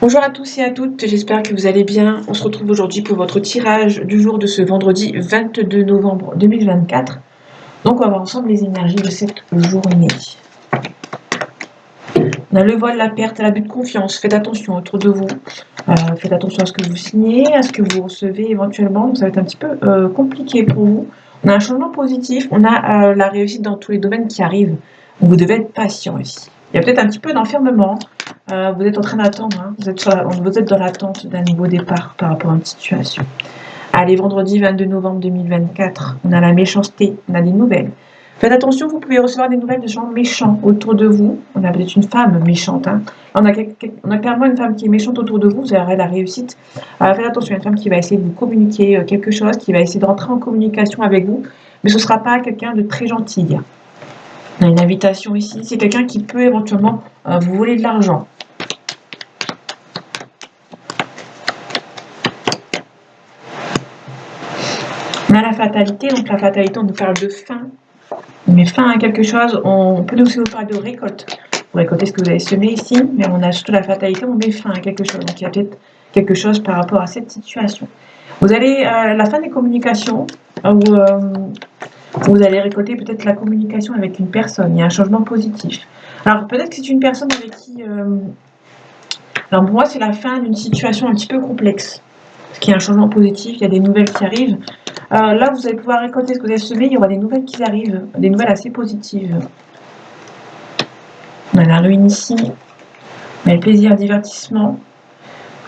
Bonjour à tous et à toutes, j'espère que vous allez bien. On se retrouve aujourd'hui pour votre tirage du jour de ce vendredi 22 novembre 2024. Donc on va voir ensemble les énergies de cette journée. On a le voile, la perte, l'abus de confiance. Faites attention autour de vous. Faites attention à ce que vous signez, à ce que vous recevez éventuellement. Ça va être un petit peu compliqué pour vous. On a un changement positif. On a la réussite dans tous les domaines qui arrivent. Donc vous devez être patient ici. Il y a peut-être un petit peu d'enfermement. Vous êtes en train d'attendre. Hein. Vous êtes dans l'attente d'un nouveau départ par rapport à une situation. Allez, vendredi 22 novembre 2024. On a la méchanceté. On a des nouvelles. Faites attention, vous pouvez recevoir des nouvelles de gens méchants autour de vous. On a peut-être une femme méchante. Hein. On a clairement une femme qui est méchante autour de vous. Vous aurez la réussite. Faites attention, il y a une femme qui va essayer de vous communiquer quelque chose, qui va essayer de rentrer en communication avec vous. Mais ce ne sera pas quelqu'un de très gentil. On a une invitation ici. C'est quelqu'un qui peut éventuellement vous voler de l'argent. On a la fatalité. Donc la fatalité, on nous parle de fin. On met fin à quelque chose, on peut aussi vous parler de récolte. Vous récoltez ce que vous avez semé ici, mais on a surtout la fatalité, on met fin à quelque chose. Donc il y a peut-être quelque chose par rapport à cette situation. Vous allez la fin des communications, où vous allez récolter peut-être la communication avec une personne. Il y a un changement positif. Alors peut-être que c'est une personne avec qui... alors pour moi, c'est la fin d'une situation un petit peu complexe. Parce qu'il y a un changement positif, il y a des nouvelles qui arrivent. Là, vous allez pouvoir récolter ce que vous avez semé, il y aura des nouvelles qui arrivent, des nouvelles assez positives. On a la ruine ici, on a le plaisir, divertissement.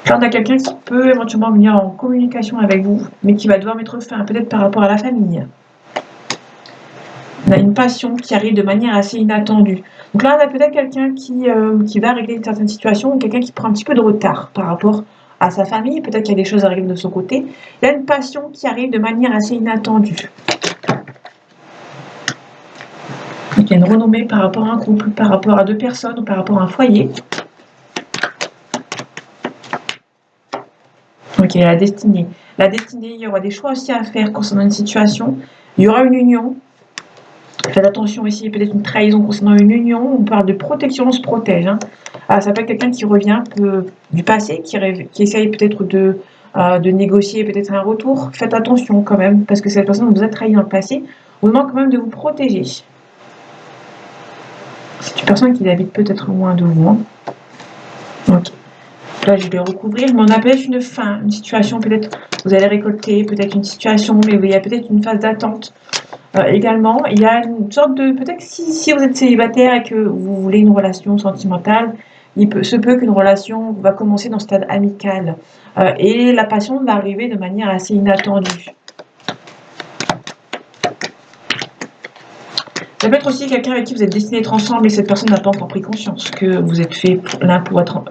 Là, on a quelqu'un qui peut éventuellement venir en communication avec vous, mais qui va devoir mettre fin, peut-être par rapport à la famille. On a une passion qui arrive de manière assez inattendue. Donc là, on a peut-être quelqu'un qui va régler une certaine situation, ou quelqu'un qui prend un petit peu de retard par rapport à sa famille. Peut-être qu'il y a des choses à régler de son côté. Il y a une passion qui arrive de manière assez inattendue. Donc, il y a une renommée par rapport à un couple, par rapport à deux personnes ou par rapport à un foyer. Ok, la destinée. La destinée, il y aura des choix aussi à faire concernant une situation. Il y aura une union. Faites attention ici, il y a peut-être une trahison concernant une union. On parle de protection, on se protège. Hein. Ça peut être quelqu'un qui revient du passé, qui essaye peut-être de négocier peut-être un retour. Faites attention quand même, parce que cette personne vous a trahi dans le passé. On demande quand même de vous protéger. C'est une personne qui habite peut-être loin de vous. Hein. Ok. Là, je vais recouvrir, mais on a peut-être une fin, une situation, peut-être vous allez récolter, peut-être une situation, mais il y a peut-être une phase d'attente également. Il y a une sorte de, peut-être si vous êtes célibataire et que vous voulez une relation sentimentale, se peut qu'une relation va commencer dans le stade amical et la passion va arriver de manière assez inattendue. Ça peut être aussi quelqu'un avec qui vous êtes destiné à être ensemble et cette personne n'a pas encore pris conscience que vous êtes fait l'un pour l'autre.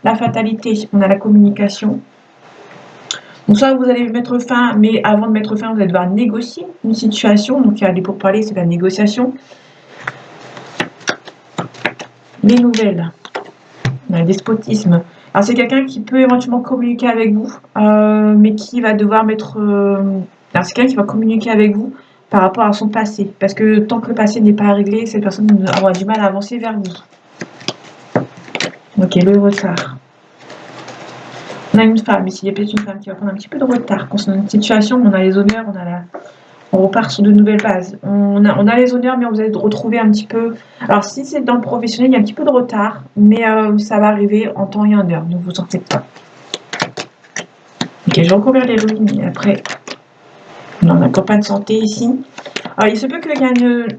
La fatalité, on a la communication. Donc soit vous allez mettre fin, mais avant de mettre fin, vous allez devoir négocier une situation. Donc il y a des pourparlers, c'est la négociation. Les nouvelles, on a le despotisme. Alors c'est quelqu'un qui peut éventuellement communiquer avec vous, mais qui va devoir mettre... alors c'est quelqu'un qui va communiquer avec vous par rapport à son passé. Parce que tant que le passé n'est pas réglé, cette personne aura du mal à avancer vers vous. Ok, le retard. On a une femme ici, il y a peut-être une femme qui va prendre un petit peu de retard concernant une situation. On a les honneurs, on repart sur de nouvelles bases. On a les honneurs, mais vous allez retrouver un petit peu... Alors si c'est dans le professionnel, il y a un petit peu de retard, mais ça va arriver en temps et en heure, ne vous en faites pas. Ok, je vais recouvrir les ruines et après... On a un copain de santé ici. Alors, il se peut qu'il y ait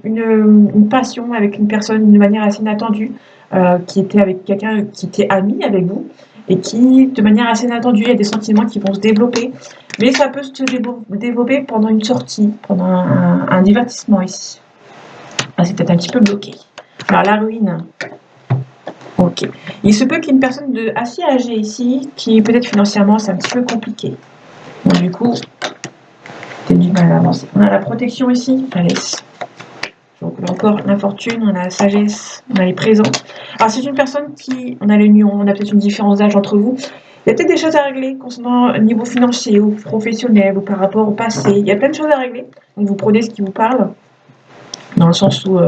une passion avec une personne de manière assez inattendue, qui était avec quelqu'un qui était ami avec vous, et qui, de manière assez inattendue, il y a des sentiments qui vont se développer. Mais ça peut se développer pendant une sortie, pendant un divertissement ici. Ah, c'est peut-être un petit peu bloqué. Alors, la ruine. Ok. Il se peut qu'il y ait une personne assez âgée ici, qui peut-être financièrement, c'est un petit peu compliqué. Donc, du coup... du mal à avancer. On a la protection ici, la laisse. Donc encore l'infortune, on a la sagesse, on a les présents. Alors c'est une personne qui, on a l'union, on a peut-être une différence d'âge entre vous. Il y a peut-être des choses à régler concernant le niveau financier ou professionnel ou par rapport au passé. Il y a plein de choses à régler. Donc vous prenez ce qui vous parle, dans le sens où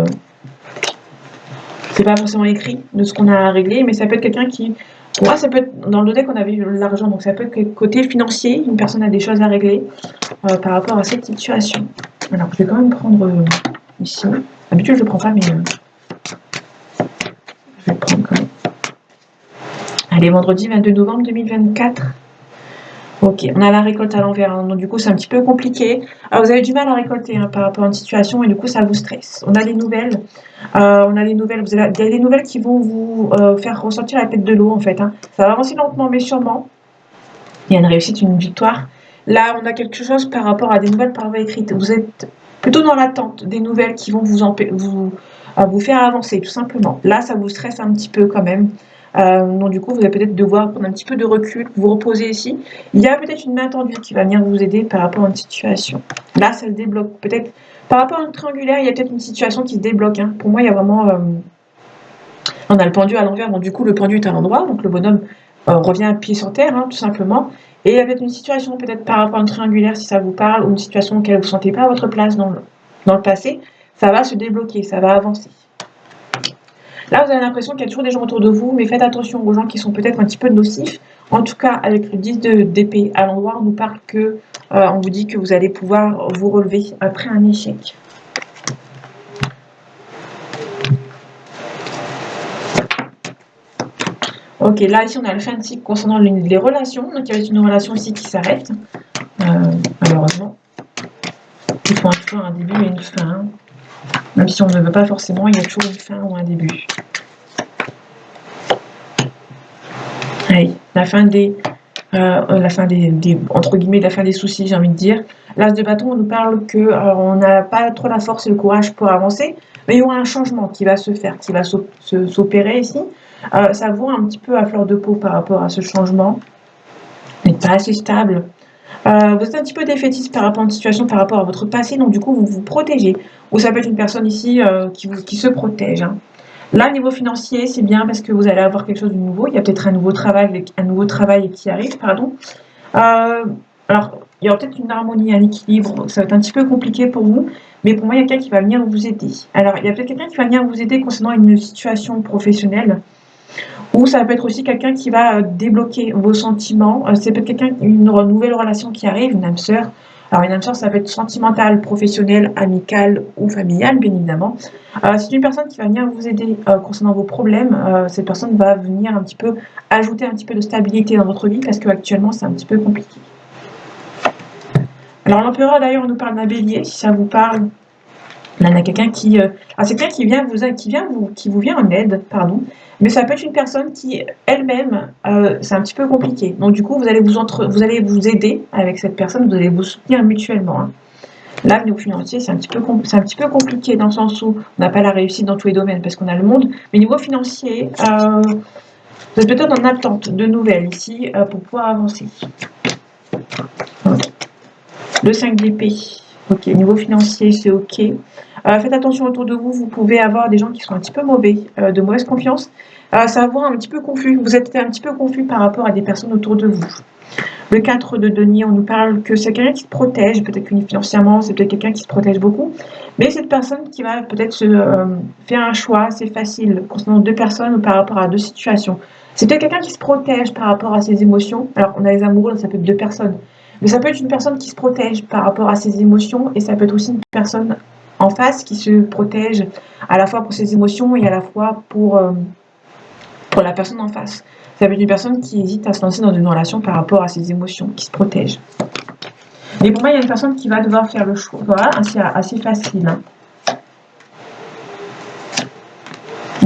c'est pas forcément écrit de ce qu'on a à régler, mais ça peut être quelqu'un qui, pour moi, ça peut être, dans le deck, on avait l'argent, donc ça peut être côté financier, une personne a des choses à régler par rapport à cette situation. Alors, je vais quand même prendre ici. D'habitude, je ne prends pas, mais je vais le prendre quand même. Allez, vendredi 22 novembre 2024. Ok, on a la récolte à l'envers, hein, donc du coup c'est un petit peu compliqué. Alors, vous avez du mal à récolter hein, par rapport à une situation et du coup ça vous stresse. On a des nouvelles, il y a des nouvelles qui vont vous faire ressentir la tête de l'eau en fait. Hein. Ça va avancer lentement mais sûrement. Il y a une réussite, une victoire. Là, on a quelque chose par rapport à des nouvelles par voie écrite. Vous êtes plutôt dans l'attente des nouvelles qui vont vous faire avancer tout simplement. Là, ça vous stresse un petit peu quand même. Donc du coup, vous allez peut-être devoir prendre un petit peu de recul, vous reposer ici. Il y a peut-être une main tendue qui va venir vous aider par rapport à une situation. Là, ça se débloque. Peut-être par rapport à une triangulaire, il y a peut-être une situation qui se débloque. Hein. Pour moi, il y a vraiment... on a le pendu à l'envers, donc du coup, le pendu est à l'endroit. Donc le bonhomme revient à pied sur terre, hein, tout simplement. Et il y a peut-être une situation, peut-être par rapport à une triangulaire, si ça vous parle, ou une situation dans laquelle vous ne sentez pas à votre place dans le passé, ça va se débloquer, ça va avancer. Là, vous avez l'impression qu'il y a toujours des gens autour de vous, mais faites attention aux gens qui sont peut-être un petit peu nocifs. En tout cas, avec le 10 d'épée à l'endroit, on nous parle que, on vous dit que vous allez pouvoir vous relever après un échec. Ok, là, ici, on a le fin de cycle concernant les relations. Donc, il y a une relation ici qui s'arrête, malheureusement. Il faut toujours un début et une fin. Même si on ne veut pas forcément, il y a toujours une fin ou un début. Allez, la fin des entre guillemets, la fin des soucis, j'ai envie de dire. L'as de bâton, on nous parle que on n'a pas trop la force et le courage pour avancer, mais il y aura un changement qui va se faire, qui va s'opérer ici. Ça voit un petit peu à fleur de peau par rapport à ce changement. Vous n'êtes pas assez stable. Vous êtes un petit peu défaitiste par rapport à une situation, par rapport à votre passé, donc du coup, vous vous protégez. Ou ça peut être une personne ici qui se protège. Hein. Là, niveau financier, c'est bien parce que vous allez avoir quelque chose de nouveau. Il y a peut-être un nouveau travail qui arrive, pardon. Alors, il y aura peut-être une harmonie, un équilibre. Ça va être un petit peu compliqué pour vous, mais pour moi, il y a quelqu'un qui va venir vous aider. Alors, il y a peut-être quelqu'un qui va venir vous aider concernant une situation professionnelle, ou ça peut être aussi quelqu'un qui va débloquer vos sentiments. C'est peut-être une nouvelle relation qui arrive, une âme sœur. Alors, une âme sœur, ça peut être sentimentale, professionnelle, amicale ou familiale, bien évidemment. C'est une personne qui va venir vous aider concernant vos problèmes. Cette personne va venir un petit peu ajouter un petit peu de stabilité dans votre vie parce qu'actuellement, c'est un petit peu compliqué. Alors, l'empereur, d'ailleurs, on nous parle d'un bélier, si ça vous parle. Là, on a quelqu'un qui... c'est quelqu'un qui vous vient en aide, pardon. Mais ça peut être une personne qui, elle-même, c'est un petit peu compliqué. Donc, du coup, vous allez vous aider avec cette personne, vous allez vous soutenir mutuellement. Hein. Là, niveau financier, c'est un petit peu compliqué dans le sens où on n'a pas la réussite dans tous les domaines parce qu'on a le monde. Mais niveau financier, vous êtes peut-être en attente de nouvelles ici pour pouvoir avancer. Okay. Le 5 d'épée. Ok, niveau financier, c'est ok. Faites attention autour de vous, vous pouvez avoir des gens qui sont un petit peu mauvais, de mauvaise confiance. Ça va vous rendre un petit peu confus. Vous êtes un petit peu confus par rapport à des personnes autour de vous. Le 4 de denier, on nous parle que c'est quelqu'un qui se protège, peut-être financièrement, c'est peut-être quelqu'un qui se protège beaucoup, mais cette personne qui va peut-être faire un choix, c'est facile, concernant deux personnes ou par rapport à deux situations. C'est peut-être quelqu'un qui se protège par rapport à ses émotions. Alors, on a les amoureux, ça peut être deux personnes, mais ça peut être une personne qui se protège par rapport à ses émotions, et ça peut être aussi une personne en face qui se protège à la fois pour ses émotions et à la fois pour la personne en face. Ça peut être une personne qui hésite à se lancer dans une relation par rapport à ses émotions, qui se protège. Mais pour moi, il y a une personne qui va devoir faire le choix. Voilà, assez facile. Hein.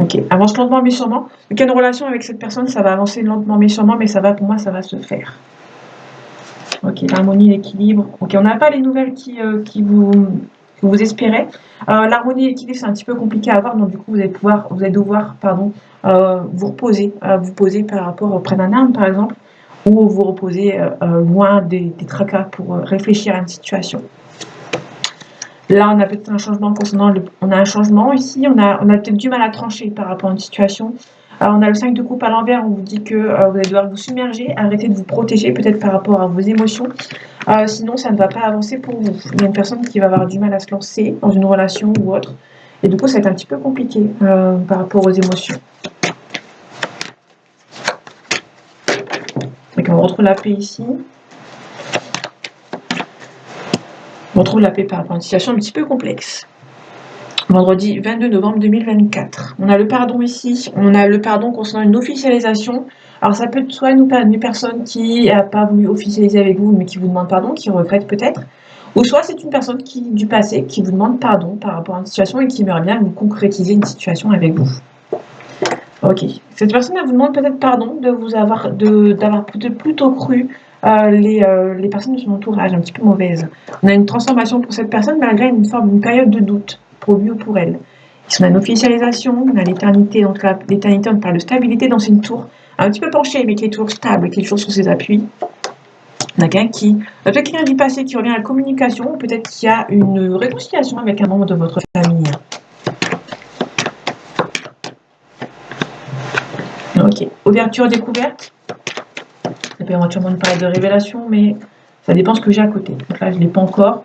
Ok, avance lentement mais sûrement. Donc, il y a une relation avec cette personne, ça va avancer lentement mais sûrement, mais pour moi, ça va se faire. Ok, l'harmonie, l'équilibre. Ok, on n'a pas les nouvelles que vous espérez. L'harmonie et l'équilibre, c'est un petit peu compliqué à avoir, donc du coup, vous allez devoir, vous poser par rapport auprès d'un arbre, par exemple, ou vous reposer loin des tracas pour réfléchir à une situation. Là, on a peut-être un changement concernant on a un changement ici, on a peut-être du mal à trancher par rapport à une situation. On a le 5 de coupe à l'envers, on vous dit que vous allez devoir vous submerger, arrêter de vous protéger peut-être par rapport à vos émotions. Sinon, ça ne va pas avancer pour vous. Il y a une personne qui va avoir du mal à se lancer dans une relation ou autre. Et du coup, ça va être un petit peu compliqué par rapport aux émotions. Donc, on retrouve la paix ici. On retrouve la paix par rapport à une situation un petit peu complexe. Vendredi 22 novembre 2024. On a le pardon ici. On a le pardon concernant une officialisation. Alors, ça peut être soit une personne qui n'a pas voulu officialiser avec vous, mais qui vous demande pardon, qui regrette peut-être. Ou soit c'est une personne du passé qui vous demande pardon par rapport à une situation et qui aimerait bien vous concrétiser une situation avec vous. Ok. Cette personne elle vous demande peut-être pardon d'avoir peut-être plutôt cru les personnes de son entourage, un petit peu mauvaises. On a une transformation pour cette personne malgré une période de doute pour lui ou pour elle. On a une officialisation, on a l'éternité, donc l'éternité on parle de stabilité dans une tour, un petit peu penchée mais qui est toujours stable, qui est toujours sur ses appuis. On a peut-être quelqu'un du passé qui revient à la communication, ou peut-être qu'il y a une réconciliation avec un membre de votre famille. Ok, ouverture découverte. Ça peut éventuellement nous parler de révélation, mais ça dépend ce que j'ai à côté. Donc là, je ne l'ai pas encore.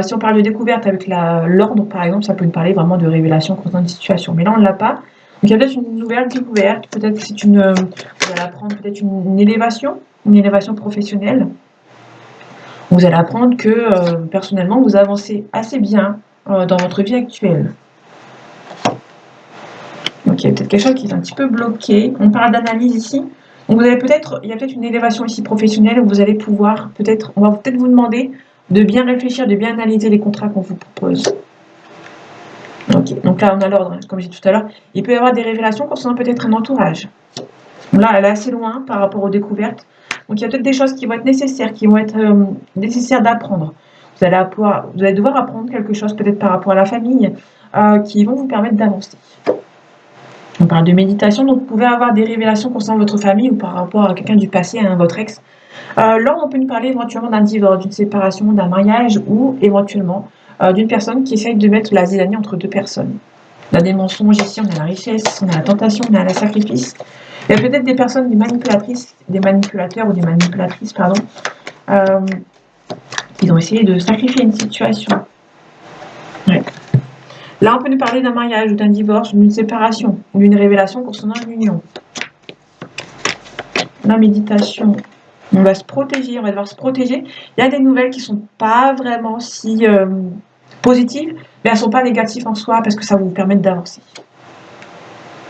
Si on parle de découverte avec l'ordre, par exemple, ça peut nous parler vraiment de révélation concernant une situation. Mais là, on ne l'a pas. Donc il y a peut-être une nouvelle découverte, peut-être que vous allez apprendre peut-être une élévation professionnelle. Vous allez apprendre que personnellement, vous avancez assez bien dans votre vie actuelle. Donc il y a peut-être quelque chose qui est un petit peu bloqué. On parle d'analyse ici. Donc il y a peut-être une élévation ici professionnelle où vous allez pouvoir on va peut-être vous demander de bien réfléchir, de bien analyser les contrats qu'on vous propose. Ok, donc là on a l'ordre, comme j'ai dit tout à l'heure. Il peut y avoir des révélations concernant peut-être un entourage. Là, elle est assez loin par rapport aux découvertes. Donc il y a peut-être des choses qui vont être nécessaires, nécessaires d'apprendre. Vous allez devoir apprendre quelque chose peut-être par rapport à la famille qui vont vous permettre d'avancer. On parle de méditation, donc vous pouvez avoir des révélations concernant votre famille ou par rapport à quelqu'un du passé, votre ex. Là, on peut nous parler éventuellement d'un divorce, d'une séparation, d'un mariage ou éventuellement d'une personne qui essaye de mettre la zizanie entre deux personnes. On a des mensonges ici, on a la richesse, on a la tentation, on a le sacrifice. Il y a peut-être des personnes, des manipulateurs ou des manipulatrices, qui ont essayé de sacrifier une situation. Ouais. Là, on peut nous parler d'un mariage ou d'un divorce, d'une séparation ou d'une révélation concernant une union. La méditation, on va se protéger, on va devoir se protéger. Il y a des nouvelles qui ne sont pas vraiment si positives, mais elles ne sont pas négatives en soi parce que ça va vous permettre d'avancer.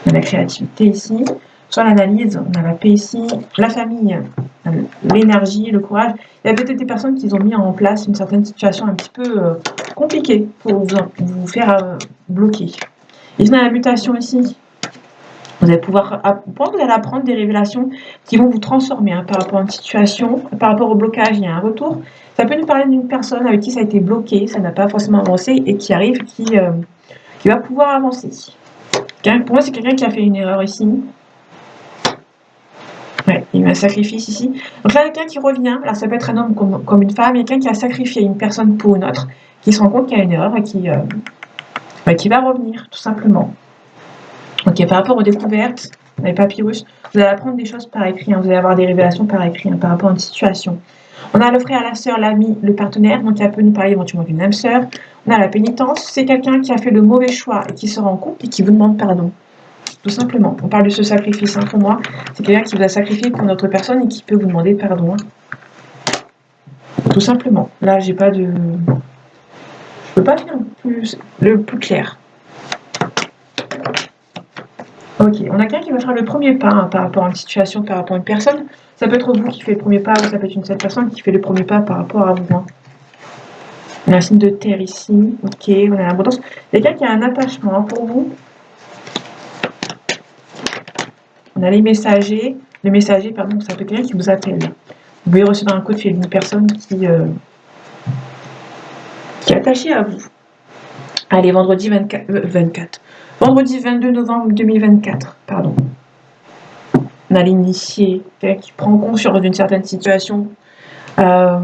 On a la créativité ici, soit l'analyse, on a la paix ici, la famille, l'énergie, le courage. Il y a peut-être des personnes qui ont mis en place une certaine situation un petit peu compliquée pour vous faire bloquer. Ici, on a la mutation ici. Vous allez vous allez apprendre des révélations qui vont vous transformer par rapport à une situation, par rapport au blocage, il y a un retour. Ça peut nous parler d'une personne avec qui ça a été bloqué, ça n'a pas forcément avancé et qui arrive, qui va pouvoir avancer. Pour moi, c'est quelqu'un qui a fait une erreur ici. Ouais, il y a eu un sacrifice ici. Donc là, quelqu'un qui revient, alors ça peut être un homme comme une femme, quelqu'un qui a sacrifié une personne pour une autre, qui se rend compte qu'il y a une erreur et qui va revenir, tout simplement. Ok, par rapport aux découvertes, les papyrus, vous allez apprendre des choses par écrit, vous allez avoir des révélations par écrit par rapport à une situation. On a le frère, la sœur, l'ami, le partenaire, donc il peut nous parler éventuellement d'une âme sœur. On a la pénitence, c'est quelqu'un qui a fait le mauvais choix et qui se rend compte et qui vous demande pardon. Tout simplement. On parle de ce sacrifice pour moi. C'est quelqu'un qui vous a sacrifié pour une autre personne et qui peut vous demander pardon. Tout simplement. Là, j'ai pas de... Je peux pas faire le plus clair. Ok, on a quelqu'un qui va faire le premier pas par rapport à une situation, par rapport à une personne. Ça peut être vous qui fait le premier pas ou ça peut être une seule personne qui fait le premier pas par rapport à vous. On a un signe de terre ici. Ok, on a l'abondance. Il y a quelqu'un qui a un attachement pour vous. On a les messagers. Les messagers, pardon, ça peut être quelqu'un qui vous appelle. Vous pouvez recevoir un coup de fil d'une personne qui est attachée à vous. Allez, vendredi 24. Vendredi 22 novembre 2024, pardon. On a l'initié, quelqu'un qui prend conscience d'une certaine situation. Là,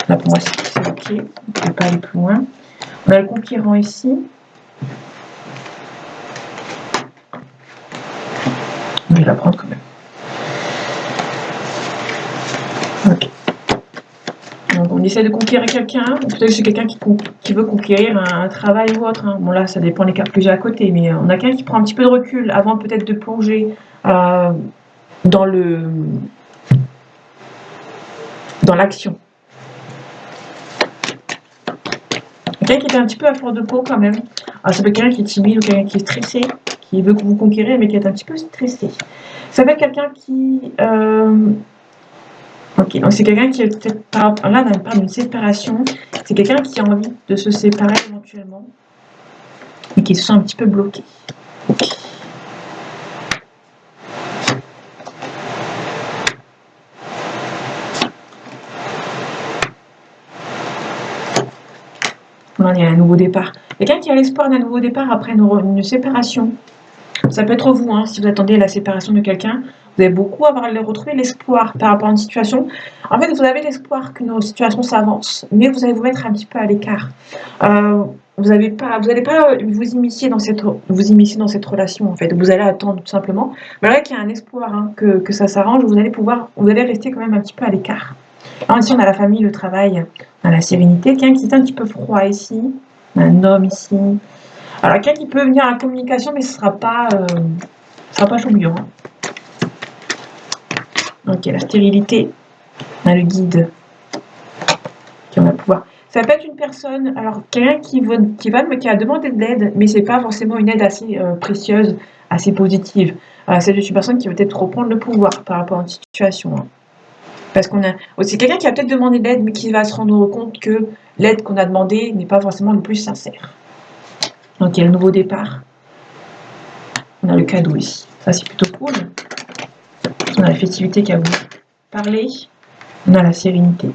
pour moi, c'est ok. On ne peut pas aller plus loin. On a le conquérant ici. Je vais la prendre quand même. Ok. Donc, essaie de conquérir quelqu'un, ou peut-être que c'est quelqu'un qui veut conquérir un travail ou autre, hein. Bon là, ça dépend des cas que j'ai à côté, mais on a quelqu'un qui prend un petit peu de recul avant peut-être de plonger dans l'action. Quelqu'un qui était un petit peu à fleur de peau quand même. Alors, ça peut être quelqu'un qui est timide ou quelqu'un qui est stressé, qui veut que vous conquérir, mais qui est un petit peu stressé. Ça peut être quelqu'un qui... Ok, donc c'est quelqu'un qui est peut-être... Là, on parle d'une séparation. C'est quelqu'un qui a envie de se séparer éventuellement et qui se sent un petit peu bloqué. Okay. Là, il y a un nouveau départ. Quelqu'un qui a l'espoir d'un nouveau départ après une séparation. Ça peut être vous, hein, si vous attendez la séparation de quelqu'un. Vous allez beaucoup retrouver l'espoir par rapport à une situation. En fait, vous avez l'espoir que nos situations s'avancent, mais vous allez vous mettre un petit peu à l'écart. Vous n'allez pas vous immiscer dans cette relation, en fait. Vous allez attendre tout simplement. Mais là, qu'il y a un espoir, hein, que ça s'arrange, vous allez rester quand même un petit peu à l'écart. Alors, ici, on a la famille, le travail, on a la sérénité. Quelqu'un qui est un petit peu froid ici, un homme ici. Alors, quelqu'un qui peut venir à la communication, mais ce sera pas chaud bouillant. Hein. Ok, la stérilité. On a le guide. Qui va pouvoir. Ça peut être une personne, alors quelqu'un qui a demandé de l'aide, mais c'est pas forcément une aide assez précieuse, assez positive. C'est juste une personne qui va peut-être reprendre le pouvoir par rapport à une situation. Hein. Parce c'est quelqu'un qui a peut-être demandé de l'aide, mais qui va se rendre compte que l'aide qu'on a demandée n'est pas forcément le plus sincère. Donc il y a le nouveau départ. On a le cadeau ici. Ça, c'est plutôt cool. On a la festivité qui a voulu parler. On a la sérénité.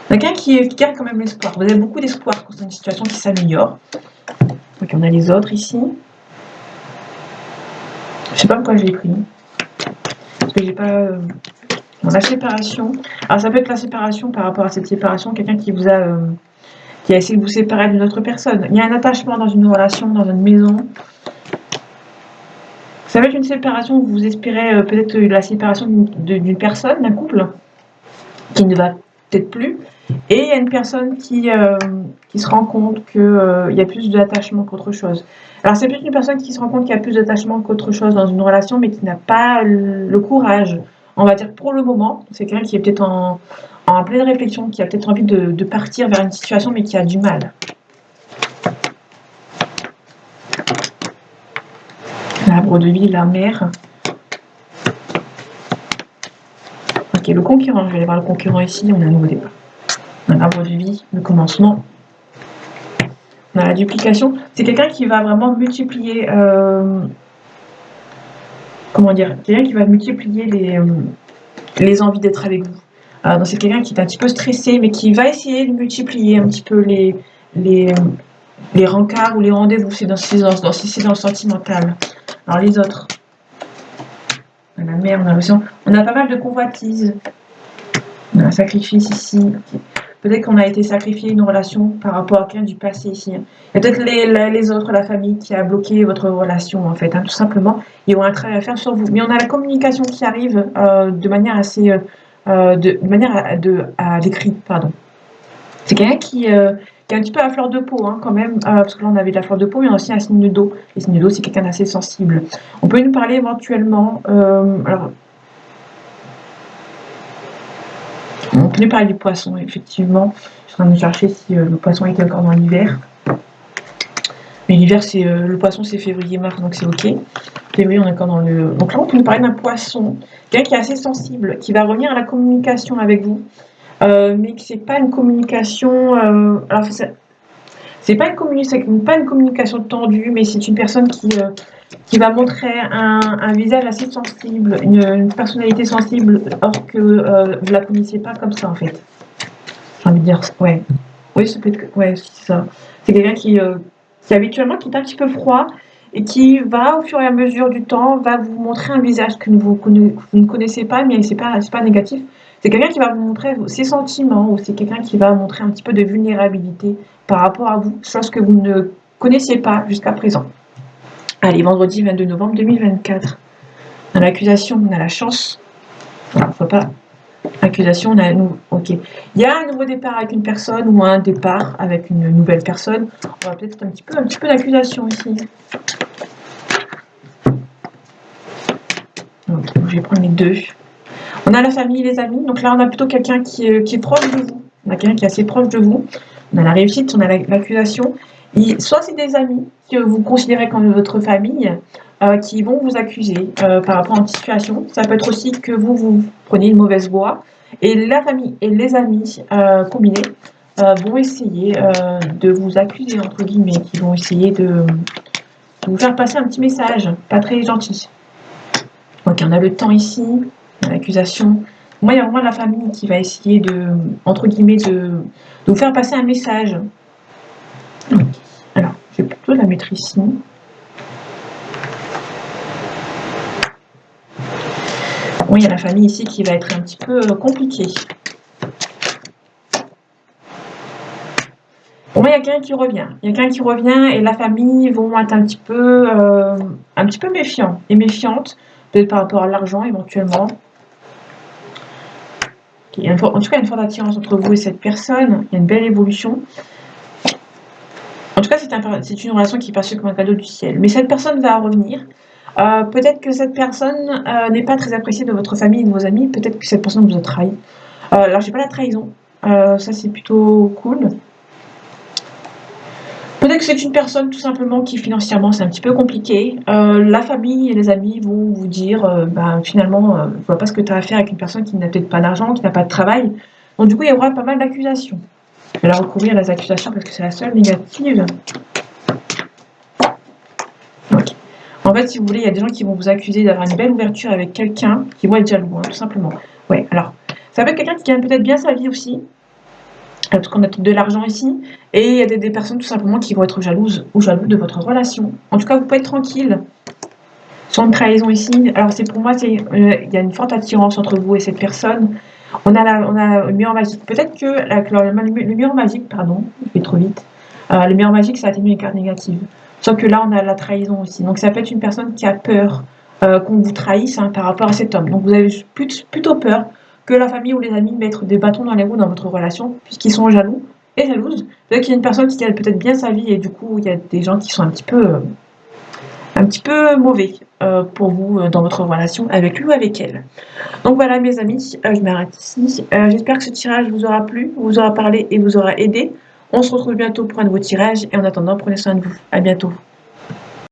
Quelqu'un qui garde quand même l'espoir. Vous avez beaucoup d'espoir quand c'est une situation qui s'améliore. Donc on a les autres ici. Je sais pas pourquoi je l'ai pris. Parce que j'ai pas... Dans la séparation. Alors ça peut être la séparation par rapport à cette séparation. Quelqu'un qui a essayé de vous séparer d'une autre personne. Il y a un attachement dans une relation, dans une maison. Ça va être une séparation où vous espérez peut-être la séparation d'une personne, d'un couple, qui ne va peut-être plus. Et il y a une personne qui se rend compte qu'il y a plus d'attachement qu'autre chose. Alors c'est peut-être une personne qui se rend compte qu'il y a plus d'attachement qu'autre chose dans une relation, mais qui n'a pas le courage, on va dire pour le moment. C'est quelqu'un qui est peut-être en pleine réflexion, qui a peut-être envie de partir vers une situation, mais qui a du mal. L'arbre de vie, la mer. Ok, le concurrent, je vais aller voir le concurrent ici, on a un nouveau départ. On a l'arbre de vie, le commencement. On a la duplication. C'est quelqu'un qui va vraiment multiplier... comment dire? Quelqu'un qui va multiplier les envies d'être avec vous. Donc c'est quelqu'un qui est un petit peu stressé, mais qui va essayer de multiplier un petit peu les rencarts ou les rendez-vous. C'est dans le sentimental. Alors les autres. On a la mer, on a l'océan. On a pas mal de convoitises. On a un sacrifice ici. Okay. Peut-être qu'on a été sacrifié une relation par rapport à quelqu'un du passé ici. Il y a peut-être les autres, la famille qui a bloqué votre relation en fait, hein, tout simplement. Ils ont un travail à faire sur vous. Mais on a la communication qui arrive de manière assez, de manière à l'écrit, pardon. C'est quelqu'un qui est un petit peu à fleur de peau hein, quand même, parce que là on avait de la fleur de peau, mais on a aussi un signe d'eau. Les signes d'eau, c'est quelqu'un d'assez sensible. On peut nous parler éventuellement. Alors, on peut nous parler du poisson, effectivement. Je suis en train de chercher si le poisson était encore dans l'hiver. Mais l'hiver, le poisson, c'est février-mars, donc c'est ok. Février, on est encore dans le... Donc là, on peut nous parler d'un poisson. Quelqu'un qui est assez sensible, qui va revenir à la communication avec vous. Mais que c'est pas une communication... alors, c'est pas une communication tendue, mais c'est une personne qui va montrer un visage assez sensible, une personnalité sensible, or que vous la connaissiez pas comme ça en fait. J'ai envie de dire, ouais. Oui, c'est peut-être, ouais, c'est ça. C'est quelqu'un qui habituellement qui est un petit peu froid et qui va au fur et à mesure du temps va vous montrer un visage que vous ne connaissez pas, mais c'est pas négatif. C'est quelqu'un qui va vous montrer ses sentiments ou c'est quelqu'un qui va montrer un petit peu de vulnérabilité par rapport à vous, chose que vous ne connaissiez pas jusqu'à présent. Allez, vendredi 22 novembre 2024. On a l'accusation, on a la chance. Voilà, faut pas Accusation, on a OK. Il y a un nouveau départ avec une personne ou un départ avec une nouvelle personne. On va peut-être un petit peu d'accusation ici. OK, je vais prendre les deux. On a la famille, les amis. Donc là, on a plutôt quelqu'un qui est proche de vous. On a quelqu'un qui est assez proche de vous. On a la réussite, on a l'accusation. Soit c'est des amis que vous considérez comme votre famille qui vont vous accuser par rapport à une situation. Ça peut être aussi que vous preniez une mauvaise voie. Et la famille et les amis combinés vont essayer de vous accuser, entre guillemets, qui vont essayer de vous faire passer un petit message, pas très gentil. Donc on a le temps ici, l'accusation. Moi, il y a vraiment la famille qui va essayer de, entre guillemets, de vous faire passer un message. Okay. Alors, je vais plutôt la mettre ici. Bon, il y a la famille ici qui va être un petit peu compliquée. Bon, il y a quelqu'un qui revient. Il y a quelqu'un qui revient et la famille vont être un petit peu méfiants et méfiantes, peut-être par rapport à l'argent éventuellement. Okay. En tout cas, il y a une forte attirance entre vous et cette personne. Il y a une belle évolution. En tout cas, c'est une relation qui passe comme un cadeau du ciel. Mais cette personne va revenir. Peut-être que cette personne n'est pas très appréciée de votre famille et de vos amis. Peut-être que cette personne vous a trahi. Alors, j'ai pas la trahison. Ça, c'est plutôt cool. Peut-être que c'est une personne tout simplement qui financièrement c'est un petit peu compliqué. La famille et les amis vont vous dire finalement, je vois pas ce que tu as à faire avec une personne qui n'a peut-être pas d'argent, qui n'a pas de travail. Donc du coup, il y aura pas mal d'accusations. Je vais la recourir à les accusations parce que c'est la seule négative. Okay. En fait, si vous voulez, il y a des gens qui vont vous accuser d'avoir une belle ouverture avec quelqu'un qui vont être jaloux, tout simplement. Ouais, alors, ça peut être quelqu'un qui gagne peut-être bien sa vie aussi, parce qu'on a de l'argent ici, et il y a des personnes tout simplement qui vont être jalouses ou jaloux de votre relation. En tout cas, vous pouvez être tranquille. Sans une trahison ici, alors c'est pour moi, il y a une forte attirance entre vous et cette personne. On a le mur magique. Peut-être que le mur magique, pardon, je vais trop vite. Le mur magique, ça atténue les cartes négatives. Sauf que là, on a la trahison aussi. Donc ça peut être une personne qui a peur qu'on vous trahisse par rapport à cet homme. Donc vous avez plutôt peur que la famille ou les amis mettent des bâtons dans les roues dans votre relation, puisqu'ils sont jaloux et jalouses. Peut-être qu'il y a une personne qui gagne peut-être bien sa vie et du coup, il y a des gens qui sont un petit peu mauvais pour vous dans votre relation avec lui ou avec elle. Donc voilà mes amis, je m'arrête ici. J'espère que ce tirage vous aura plu, vous aura parlé et vous aura aidé. On se retrouve bientôt pour un nouveau tirage et en attendant, prenez soin de vous. À bientôt.